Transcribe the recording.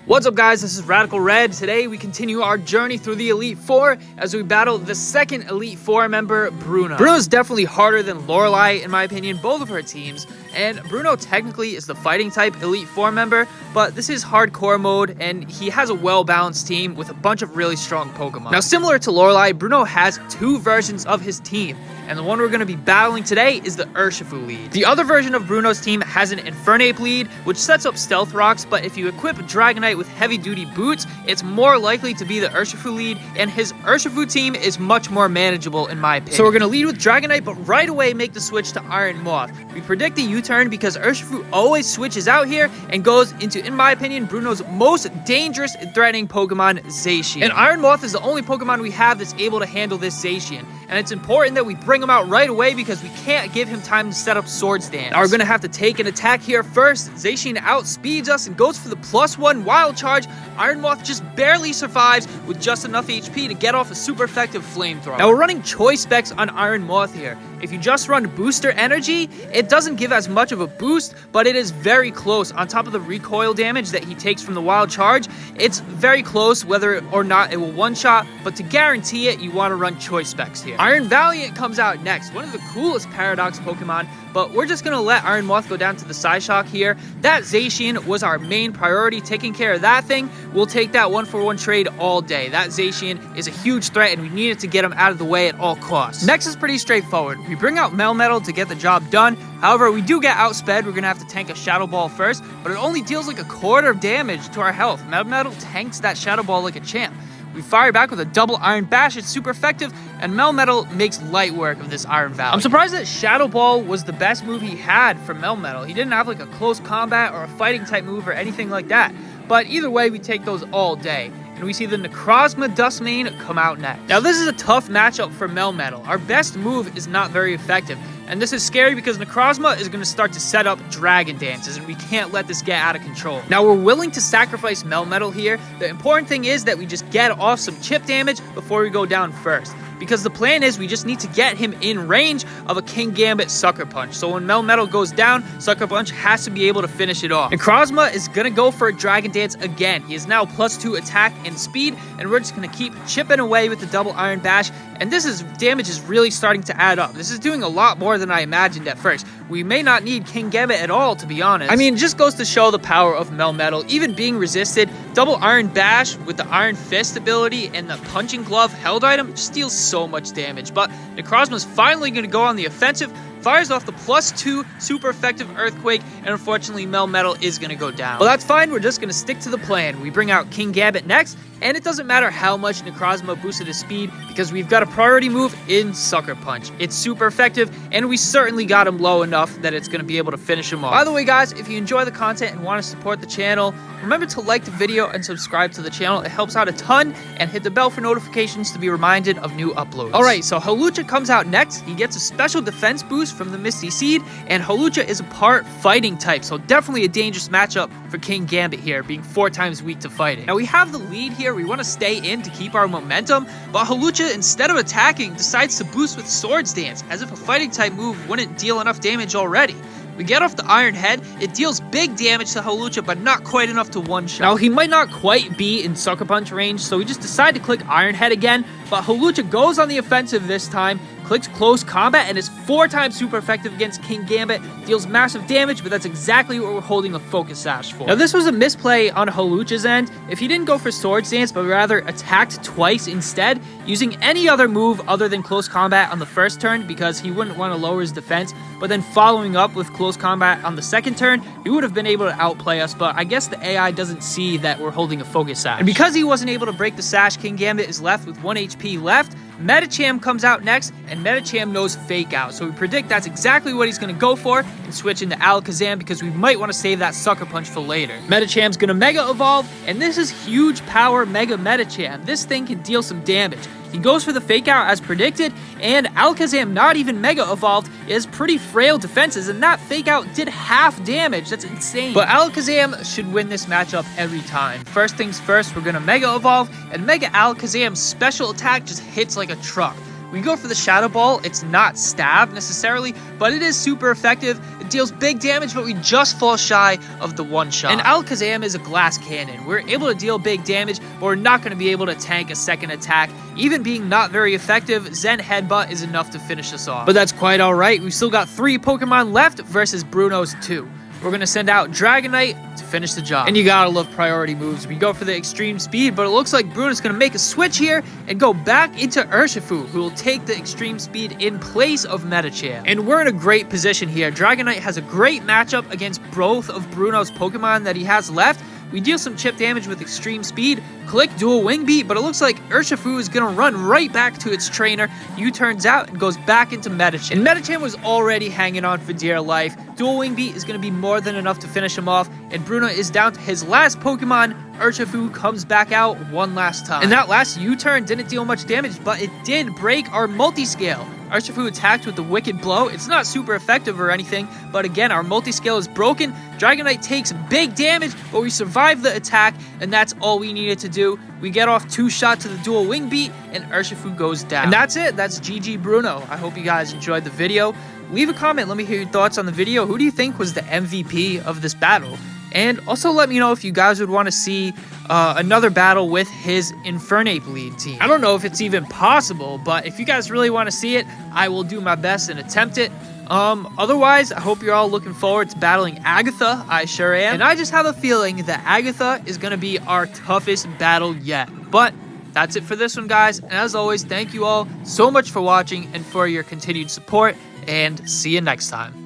What's up guys, this is Radical Red. Today we continue our journey through the Elite Four as we battle the second Elite Four member, Bruno. Bruno's definitely harder than Lorelei in my opinion, both of her teams. And Bruno technically is the fighting type Elite Four member, but this is hardcore mode and he has a well-balanced team with a bunch of really strong Pokemon. Now similar to Lorelei, Bruno has two versions of his team. And the one we're going to be battling today is the Urshifu lead. The other version of Bruno's team has an Infernape lead, which sets up Stealth Rocks, but if you equip Dragonite with heavy-duty boots, it's more likely to be the Urshifu lead, and his Urshifu team is much more manageable in my opinion. So we're going to lead with Dragonite, but right away make the switch to Iron Moth. We predict the U-turn because Urshifu always switches out here and goes into, in my opinion, Bruno's most dangerous and threatening Pokemon, Zacian. And Iron Moth is the only Pokemon we have that's able to handle this Zacian, and it's important that we bring him out right away because we can't give him time to set up Swords Dance. Now we're gonna have to take an attack here first. Zacian outspeeds us and goes for the +1 Wild Charge. Iron Moth just barely survives with just enough HP to get off a super effective Flamethrower. Now we're running Choice Specs on Iron Moth here. If you just run Booster Energy, it doesn't give as much of a boost, but it is very close. On top of the recoil damage that he takes from the Wild Charge, it's very close whether or not it will one-shot, but to guarantee it, you want to run Choice Specs here. Iron Valiant comes out next, one of the coolest Paradox Pokemon, but we're just going to let Iron Moth go down to the Psyshock here. That Zacian was our main priority. Taking care of that thing, we'll take that 1-for-1 trade all day. That Zacian is a huge threat, and we needed to get him out of the way at all costs. Next is pretty straightforward. We bring out Melmetal to get the job done. However, we do get outsped. We're going to have to tank a Shadow Ball first, but it only deals like 1/4 of damage to our health. Melmetal tanks that Shadow Ball like a champ. We fire back with a double Iron Bash. It's super effective, and Melmetal makes light work of this Iron Valley. I'm surprised that Shadow Ball was the best move he had from Melmetal. He didn't have like a close combat or a fighting type move or anything like that. But either way, we take those all day. And we see the Necrozma Dustmane come out next. Now this is a tough matchup for Melmetal. Our best move is not very effective. And this is scary because Necrozma is going to start to set up Dragon Dances, and we can't let this get out of control. Now we're willing to sacrifice Melmetal here. The important thing is that we just get off some chip damage before we go down first. Because the plan is we just need to get him in range of a Kingambit Sucker Punch. So when Melmetal goes down, Sucker Punch has to be able to finish it off. Necrozma is going to go for a Dragon Dance again. He is now +2 attack and speed, and we're just going to keep chipping away with the double Iron Bash. And damage is really starting to add up. This is doing a lot more than I imagined at first. We may not need Kingambit at all, to be honest. I mean, it just goes to show the power of Melmetal. Even being resisted, double Iron Bash with the Iron Fist ability and the Punching Glove held item just deals so much damage. But Necrozma's finally going to go on the offensive, fires off the +2 super effective Earthquake, and unfortunately Melmetal is going to go down. Well, that's fine. We're just going to stick to the plan. We bring out Kingambit next, and it doesn't matter how much Necrozma boosted his speed because we've got a priority move in Sucker Punch. It's super effective, and we certainly got him low enough that it's going to be able to finish him off. By the way, guys, if you enjoy the content and want to support the channel, remember to like the video and subscribe to the channel. It helps out a ton, and hit the bell for notifications to be reminded of new uploads. Alright, so Hawlucha comes out next. He gets a special defense boost from the Misty Seed, and Hawlucha is a part fighting type, so definitely a dangerous matchup for Kingambit here, being 4 times weak to fighting. Now we have the lead here. We want to stay in to keep our momentum, but Hawlucha, instead of attacking, decides to boost with Swords Dance, as if a fighting type move wouldn't deal enough damage already. We get off the Iron Head. It deals big damage to Hawlucha, but not quite enough to one-shot. Now, he might not quite be in Sucker Punch range, so we just decide to click Iron Head again, but Hawlucha goes on the offensive this time, clicks Close Combat, and is 4 times super effective against Kingambit, deals massive damage, but that's exactly what we're holding the Focus Sash for. Now, this was a misplay on Hawlucha's end. If he didn't go for Swords Dance, but rather attacked twice instead, using any other move other than Close Combat on the first turn, because he wouldn't want to lower his defense, but then following up with Close Combat on the second turn, he would have been able to outplay us, but I guess the AI doesn't see that we're holding a Focus Sash. And because he wasn't able to break the Sash, Kingambit is left with 1 HP left. Medicham comes out next, and Medicham knows Fake Out, so we predict that's exactly what he's going to go for and switch into Alakazam because we might want to save that Sucker Punch for later. Medicham's going to Mega Evolve, and this is huge power Mega Medicham. This thing can deal some damage. He goes for the Fake Out as predicted, and Alakazam, not even Mega Evolved, is pretty frail defenses, and that Fake Out did half damage. That's insane. But Alakazam should win this matchup every time. First things first, we're going to Mega Evolve, and Mega Alakazam's special attack just hits like a truck. We go for the Shadow Ball. It's not stab necessarily, but it is super effective. It It deals big damage, but we just fall shy of the one shot. And Alakazam is a glass cannon. We're able to deal big damage, but we're not going to be able to tank a second attack. Even being not very effective, Zen Headbutt is enough to finish us off. But that's quite alright. We've still got 3 Pokemon left versus Bruno's 2. We're going to send out Dragonite to finish the job. And you gotta love priority moves. We go for the extreme speed, but it looks like Bruno's going to make a switch here and go back into Urshifu, who will take the extreme speed in place of Medicham. And we're in a great position here. Dragonite has a great matchup against both of Bruno's Pokemon that he has left. We deal some chip damage with extreme speed, click dual wing beat, but it looks like Urshifu is going to run right back to its trainer, U-turns out, and goes back into Medicham. And Medicham was already hanging on for dear life. Dual wing beat is going to be more than enough to finish him off, and Bruno is down to his last Pokemon. Urshifu comes back out one last time. And that last U-turn didn't deal much damage, but it did break our multi-scale. Urshifu attacked with the Wicked Blow. It's not super effective or anything, but again, our multi-scale is broken. Dragonite takes big damage, but we survive the attack, and that's all we needed to do. We get off 2 shots to the dual wing beat, and Urshifu goes down. And that's it. That's GG Bruno. I hope you guys enjoyed the video. Leave a comment. Let me hear your thoughts on the video. Who do you think was the MVP of this battle? And also let me know if you guys would want to see another battle with his Infernape lead team. I don't know if it's even possible, but if you guys really want to see it, I will do my best and attempt it. Otherwise, I hope you're all looking forward to battling Agatha. I sure am. And I just have a feeling that Agatha is going to be our toughest battle yet. But that's it for this one, guys. And as always, thank you all so much for watching and for your continued support. And see you next time.